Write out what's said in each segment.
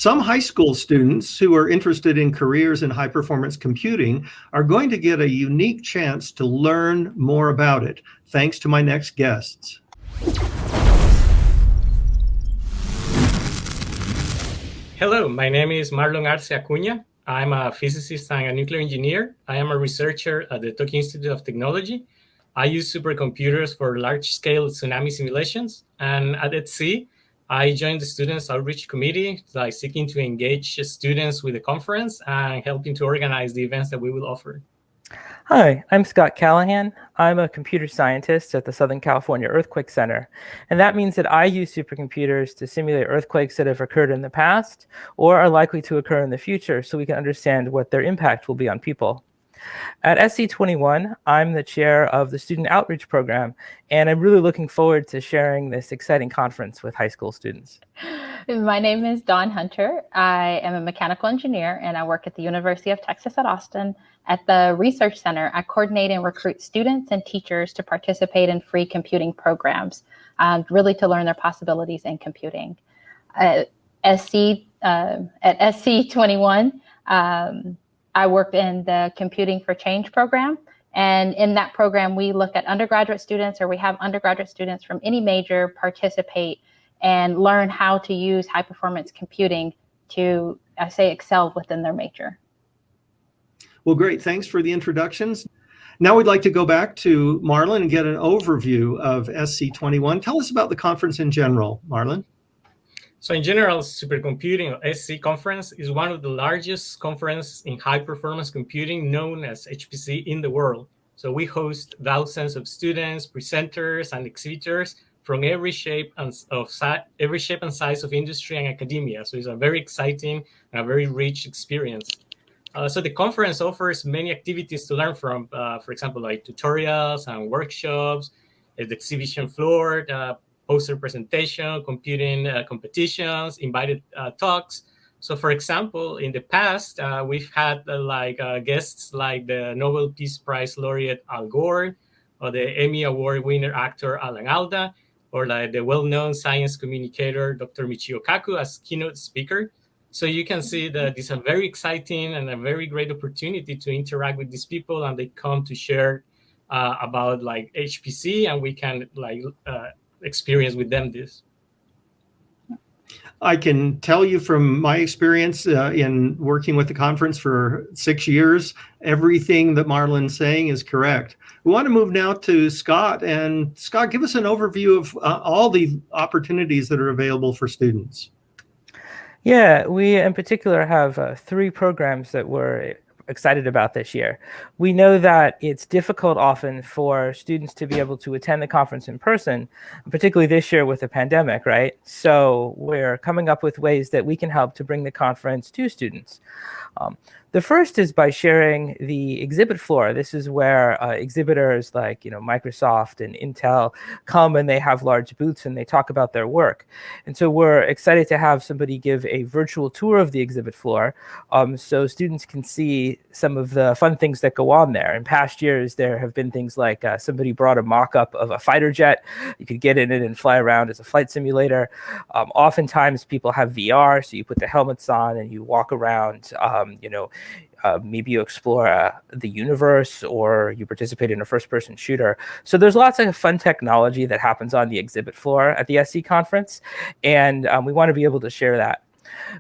Some high school students who are interested in careers in high-performance computing are going to get a unique chance to learn more about it, thanks to my next guests. Hello, my name is Marlon Arce Acuña. I'm a physicist and a nuclear engineer. I am a researcher at the Tokyo Institute of Technology. I use supercomputers for large-scale tsunami simulations. And at SC, I joined the Student Outreach Committee, seeking to engage students with the conference and helping to organize the events that we will offer. Hi, I'm Scott Callaghan. I'm a computer scientist at the Southern California Earthquake Center. And that means that I use supercomputers to simulate earthquakes that have occurred in the past or are likely to occur in the future so we can understand what their impact will be on people. At SC21, I'm the chair of the Student Outreach Program, and I'm really looking forward to sharing this exciting conference with high school students. My name is Dawn Hunter. I am a mechanical engineer, and I work at the University of Texas at Austin. At the Research Center, I coordinate and recruit students and teachers to participate in free computing programs, really to learn their possibilities in computing. At SC21, I worked in the Computing for Change program. And in that program, we look at undergraduate students, or we have undergraduate students from any major participate and learn how to use high performance computing to, I say, excel within their major. Well, great. Thanks for the introductions. Now we'd like to go back to Marlon and get an overview of SC21. Tell us about the conference in general, Marlon. So in general, supercomputing, or SC conference, is one of the largest conferences in high-performance computing known as HPC in the world. So we host thousands of students, presenters, and exhibitors from every shape and size of industry and academia. So it's a very exciting and a very rich experience. So the conference offers many activities to learn from, for example, like tutorials and workshops, the exhibition floor, poster presentation, computing competitions, invited talks. So for example, in the past, we've had guests like the Nobel Peace Prize laureate Al Gore, or the Emmy Award winner actor Alan Alda, or like the well-known science communicator Dr. Michio Kaku as keynote speaker. So you can see that it's a very exciting and a very great opportunity to interact with these people, and they come to share about like HPC, and we can experience with them this. I can tell you from my experience in working with the conference for 6 years, everything that Marlon's saying is correct. We want to move now to Scott. And Scott, give us an overview of all the opportunities that are available for students. Yeah, we in particular have 3 programs that we're excited about this year. We know that it's difficult often for students to be able to attend the conference in person, particularly this year with the pandemic, right? So we're coming up with ways that we can help to bring the conference to students. The first is by sharing the exhibit floor. This is where exhibitors like Microsoft and Intel come, and they have large booths and they talk about their work. And so we're excited to have somebody give a virtual tour of the exhibit floor so students can see some of the fun things that go on there. In past years, there have been things like somebody brought a mock-up of a fighter jet. You could get in it and fly around as a flight simulator. Oftentimes people have VR, so you put the helmets on and you walk around, maybe you explore the universe, or you participate in a first-person shooter. So there's lots of fun technology that happens on the exhibit floor at the SC conference, and we want to be able to share that.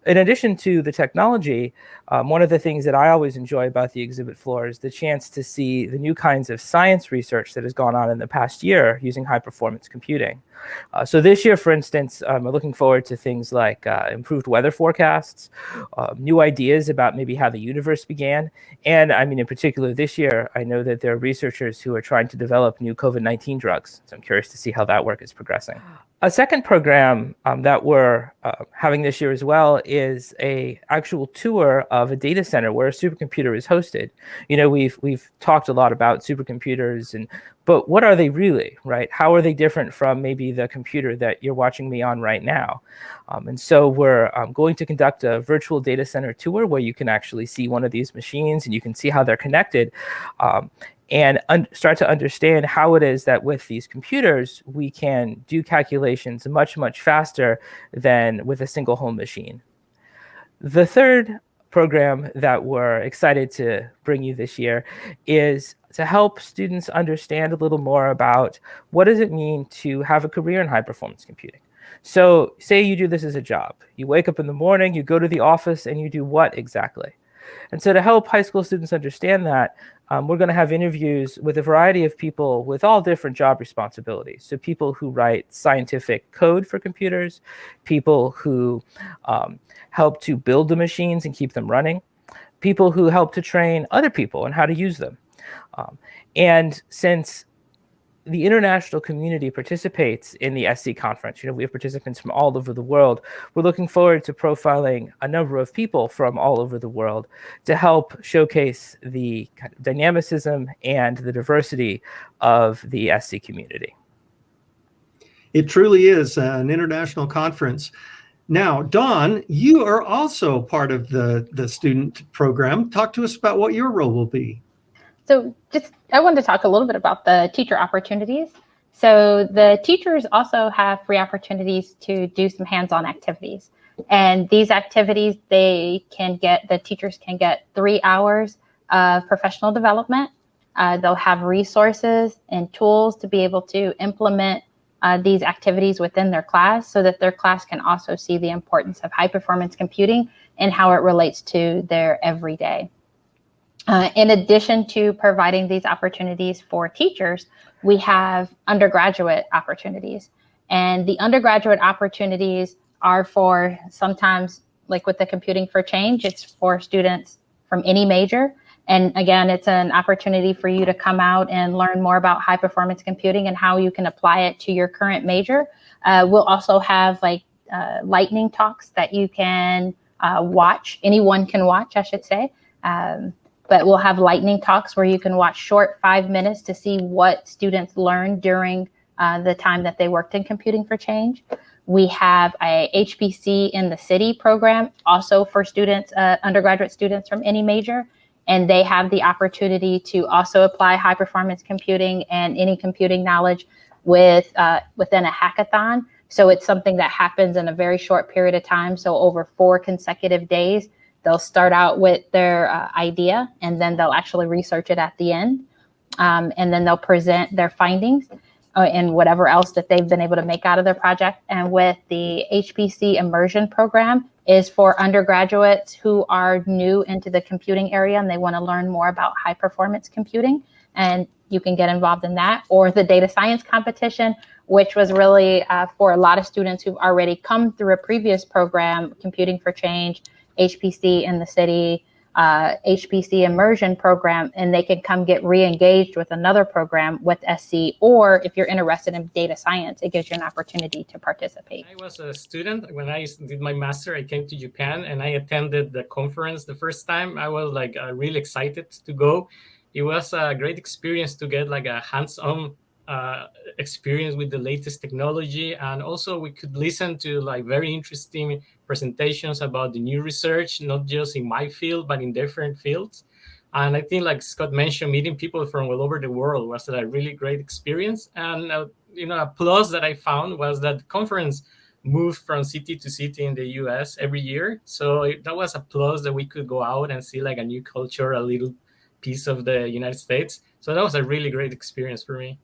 In addition to the technology, one of the things that I always enjoy about the exhibit floor is the chance to see the new kinds of science research that has gone on in the past year using high-performance computing. So this year, for instance, we're looking forward to things like improved weather forecasts, new ideas about maybe how the universe began. And I mean, in particular, this year, I know that there are researchers who are trying to develop new COVID-19 drugs. So I'm curious to see how that work is progressing. A second program that we're having this year as well is a actual tour of a data center where a supercomputer is hosted. We've talked a lot about supercomputers, but what are they really, right? How are they different from maybe the computer that you're watching me on right now? And so we're going to conduct a virtual data center tour where you can actually see one of these machines and you can see how they're connected. And start to understand how it is that with these computers, we can do calculations much, much faster than with a single home machine. The third program that we're excited to bring you this year is to help students understand a little more about what does it mean to have a career in high performance computing. So say you do this as a job. You wake up in the morning, you go to the office, and you do what exactly? And so to help high school students understand that, we're going to have interviews with a variety of people with all different job responsibilities. So people who write scientific code for computers, people who help to build the machines and keep them running, people who help to train other people on how to use them. And since the international community participates in the SC conference, we have participants from all over the world. We're looking forward to profiling a number of people from all over the world to help showcase the kind of dynamicism and the diversity of the SC community. It truly is an international conference. Now, Dawn, you are also part of the student program. Talk to us about what your role will be. So I wanted to talk a little bit about the teacher opportunities. So the teachers also have free opportunities to do some hands-on activities. And these activities, the teachers can get 3 hours of professional development. They'll have resources and tools to be able to implement these activities within their class so that their class can also see the importance of high performance computing and how it relates to their everyday. In addition to providing these opportunities for teachers, we have undergraduate opportunities. And the undergraduate opportunities are for sometimes, like with the Computing for Change, it's for students from any major. And again, it's an opportunity for you to come out and learn more about high performance computing and how you can apply it to your current major. We'll also have lightning talks that you can watch. Anyone can watch, I should say. But we'll have lightning talks where you can watch short 5 minutes to see what students learned during the time that they worked in Computing for Change. We have a HPC in the City program, also for students, undergraduate students from any major, and they have the opportunity to also apply high performance computing and any computing knowledge within a hackathon. So it's something that happens in a very short period of time. So over 4 consecutive days, they'll start out with their idea, and then they'll actually research it at the end. And then they'll present their findings and whatever else that they've been able to make out of their project. And with the HPC immersion program is for undergraduates who are new into the computing area and they want to learn more about high performance computing. And you can get involved in that, or the data science competition, which was really for a lot of students who've already come through a previous program, Computing for Change, HPC in the City, HPC immersion program, and they can come get re-engaged with another program with SC, or if you're interested in data science, it gives you an opportunity to participate. I was a student when I did my master. I came to Japan and I attended the conference the first time. I was really excited to go. It was a great experience to get a hands-on experience with the latest technology, and also we could listen to very interesting presentations about the new research, not just in my field but in different fields. And I think, like Scott mentioned, meeting people from all over the world was a really great experience. And a plus that I found was that the conference moved from city to city in the US every year, so that was a plus that we could go out and see a new culture, a little piece of the United States. So that was a really great experience for me.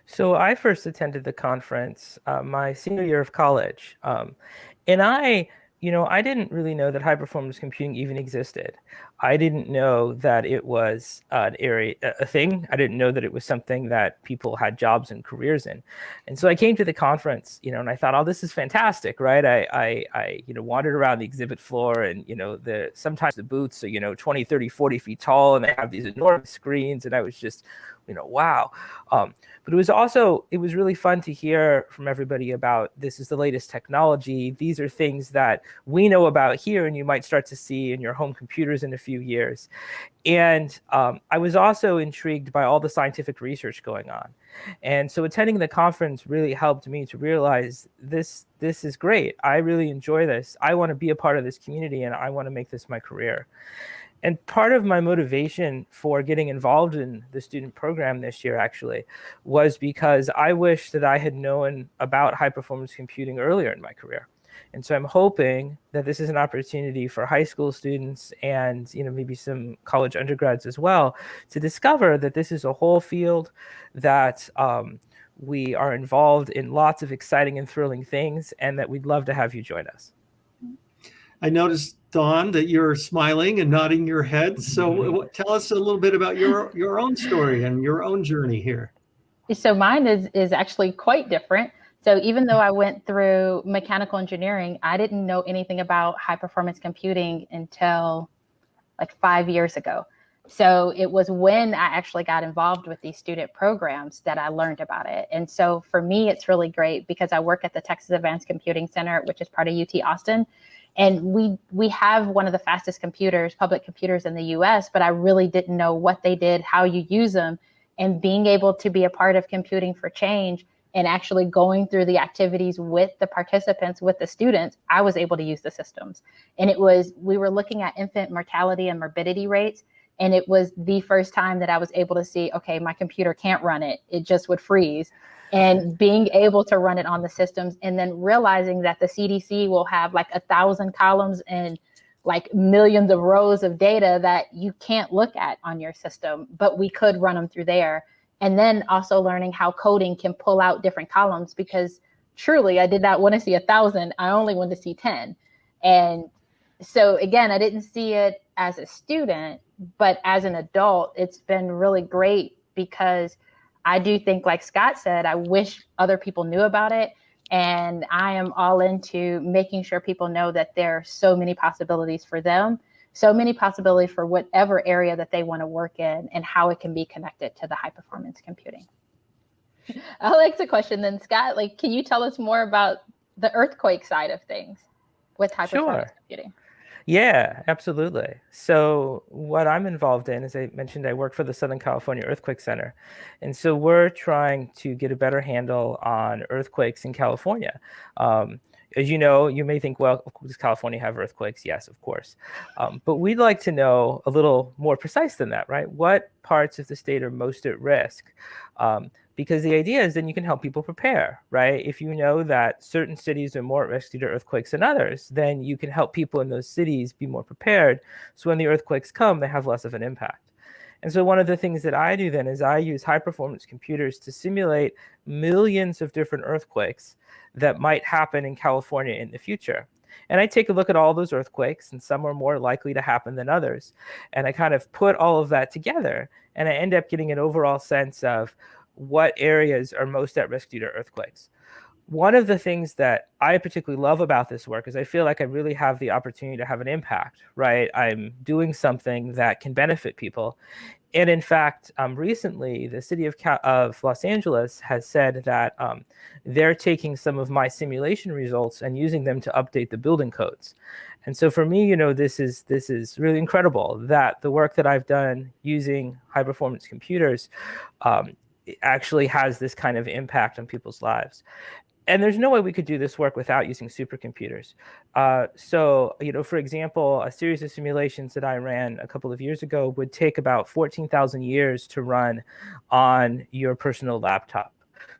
So I first attended the conference my senior year of college, and I didn't really know that high performance computing even existed. I didn't know that it was a thing. I didn't know that it was something that people had jobs and careers in. And so I came to the conference, and I thought, oh, this is fantastic, right? I wandered around the exhibit floor, and sometimes the booths are 20, 30, 40 feet tall, and they have these enormous screens, and I was just wow. But it was really fun to hear from everybody about this is the latest technology. These are things that we know about here and you might start to see in your home computers in a few years. And I was also intrigued by all the scientific research going on. And so attending the conference really helped me to realize this is great. I really enjoy this. I want to be a part of this community and I want to make this my career. And part of my motivation for getting involved in the student program this year actually was because I wish that I had known about high performance computing earlier in my career. And so I'm hoping that this is an opportunity for high school students and, maybe some college undergrads as well, to discover that this is a whole field, that we are involved in lots of exciting and thrilling things, and that we'd love to have you join us. I noticed, Dawn, that you're smiling and nodding your head. So tell us a little bit about your own story and your own journey here. So mine is actually quite different. So even though I went through mechanical engineering, I didn't know anything about high performance computing until like 5 years ago. So it was when I actually got involved with these student programs that I learned about it. And so for me, it's really great because I work at the Texas Advanced Computing Center, which is part of UT Austin. And we have one of the fastest public computers in the US, but I really didn't know what they did, how you use them. And being able to be a part of Computing for Change and actually going through the activities with the participants, with the students, I was able to use the systems. And we were looking at infant mortality and morbidity rates. And it was the first time that I was able to see, okay, my computer can't run it. It just would freeze. And being able to run it on the systems, and then realizing that the CDC will have like 1,000 columns and like millions of rows of data that you can't look at on your system, but we could run them through there. And then also learning how coding can pull out different columns, because truly I did not want to see 1,000. I only wanted to see 10. And so again, I didn't see it as a student, but as an adult, it's been really great, because I do think, like Scott said, I wish other people knew about it. And I am all into making sure people know that there are so many possibilities for them, so many possibilities for whatever area that they want to work in, and how it can be connected to the high performance computing. I'll ask the question then, Scott, can you tell us more about the earthquake side of things with high performance computing? Yeah, absolutely. So what I'm involved in, as I mentioned, I work for the Southern California Earthquake Center. And so we're trying to get a better handle on earthquakes in California. As you know, you may think, well, does California have earthquakes? Yes, of course. But we'd like to know a little more precise than that, right? What parts of the state are most at risk? Because the idea is then you can help people prepare, right? If you know that certain cities are more at risk due to earthquakes than others, then you can help people in those cities be more prepared. So when the earthquakes come, they have less of an impact. And so one of the things that I do then is I use high performance computers to simulate millions of different earthquakes that might happen in California in the future. And I take a look at all those earthquakes, and some are more likely to happen than others. And I kind of put all of that together, and I end up getting an overall sense of what areas are most at risk due to earthquakes. One of the things that I particularly love about this work is I feel like I really have the opportunity to have an impact, right? I'm doing something that can benefit people. And in fact, recently, the city of Los Angeles has said that they're taking some of my simulation results and using them to update the building codes. And so for me, this is really incredible that the work that I've done using high performance computers actually has this kind of impact on people's lives. And there's no way we could do this work without using supercomputers. So, for example, a series of simulations that I ran a couple of years ago would take about 14,000 years to run on your personal laptop.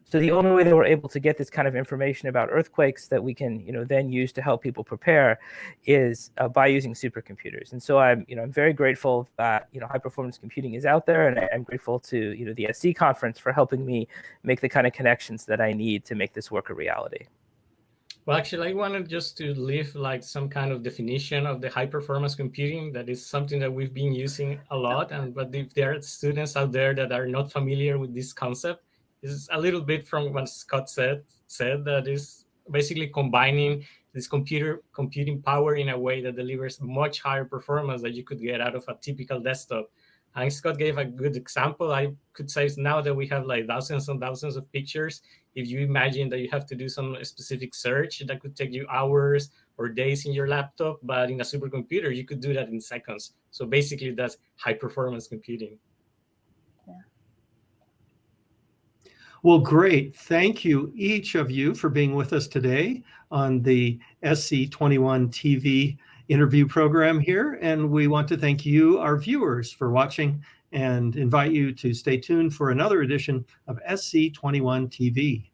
So the only way that we're able to get this kind of information about earthquakes that we can, then use to help people prepare is by using supercomputers. And so I'm very grateful that, high performance computing is out there, and I'm grateful to, the SC conference for helping me make the kind of connections that I need to make this work a reality. Well, actually, I wanted just to leave some kind of definition of the high performance computing. That is something that we've been using a lot. But if there are students out there that are not familiar with this concept, is a little bit from what Scott said that is basically combining this computing power in a way that delivers much higher performance that you could get out of a typical desktop. And Scott gave a good example. I could say now that we have thousands and thousands of pictures, if you imagine that you have to do some specific search that could take you hours or days in your laptop, but in a supercomputer, you could do that in seconds. So basically that's high performance computing. Well, great. Thank you, each of you, for being with us today on the SC21 TV interview program here. And we want to thank you, our viewers, for watching, and invite you to stay tuned for another edition of SC21 TV.